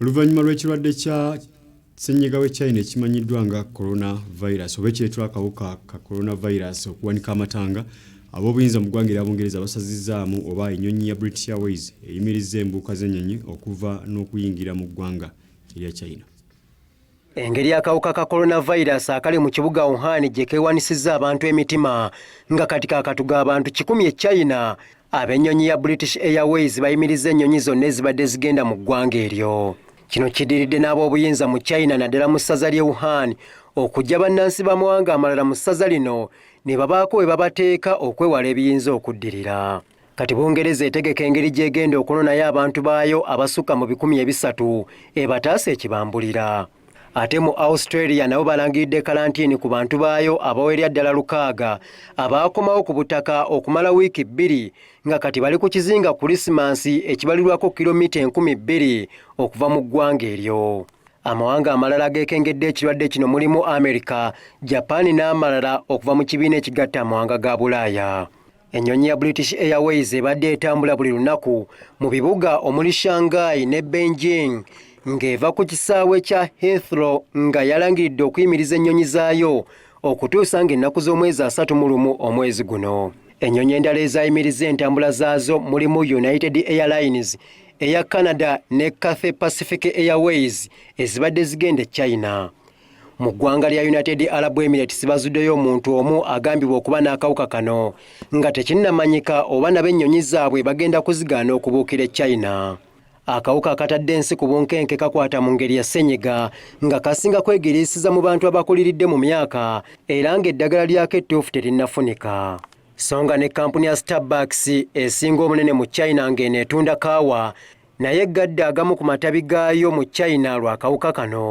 Oluvannyuma lw'ekirwadde kya ssennyiga w'e China ekimanyiddwa nga coronavirus oba ekireetera akawuka ka coronavirus okuwanika amatanga, ab'obuyinza mu ggwanga erya Bungereza basazizzaamu oba ennyonyi ya British Airways eyimirizza embuuka z'ennyonyi okuva n'okuyingira mu ggwanga erya China. Engeri akawuka ka coronavirus akali mu kibuga Wuhan gye keewanisizza abantu emitima nga kati kaakatuga abantu 100 e China, ab'ennyonyi ya British Airways bayimirizza ennyonyi zonna ezibadde zigenda mu ggwanga eryo. Kino kiddiridde n'ab'obuyinza mu China naddala mu ssaza ly'e Wuhan okujja bannansi b'amawanga amalala mu ssaza lino ne babaako we babateeka okwewala ebiyinza okuddirira. Kati Bungereza etegeka engeri gy'egenda okunonayo abantu baayo abasukka mu 300 ebataasa ekibambulira. Ate mu Australia nabo balangiridde kalantiini ku bantu baayo abawerera ddala 600 abaakomawo ku butaka okumala wiiki 2 nga kati bali ku kizinga Krisimansi ekibalirwako kilomita 2,000 okuva mu ggwanga eryo. Amawanga amalala ageekengedde ekirwadde kino mulimu America, Japan n'amalala okuva mu kibiina ekigatta amawanga ga Bulaaya. Ennyonyi ya British Airways ebadde etambula buli lunaku mu bibuga omuli Shanghai ne Beijing ng'eva ku kisaawe kya Heathrow nga yalangiridde okuyimiriza ennyonyi zaayo okutuusa ng'ennaku z'omwezi 31 omwezi guno. Ennyonyi endala ezayimiriza entambula zaazo mulimu United Airlines, Air Canada ne Cathay Pacific Airways ezibadde zigenda e China. Mu ggwanga lya United Arab Emirates bazuddeyo omuntu omu agambibwa okuba n'akawuka kano nga tekinnamanyika oba nabo ennyonyi zaabwe bagenda kuzigaana okubuukira e China. Akawuka akatadde ensi ku bunkenke kakwata mu ngeri ya ssennyiga nga kasinga kwegiriisiza mu bantu abakuliridde mu myaka era ng'eddagala lyako ettuufu terinnafunika. So nga ne kampuni ya Starbucks esinga omunene mu China ng'eneetunda kaawa naye eggadde agamu ku matabi gaayo mu China lw'akawuka kano.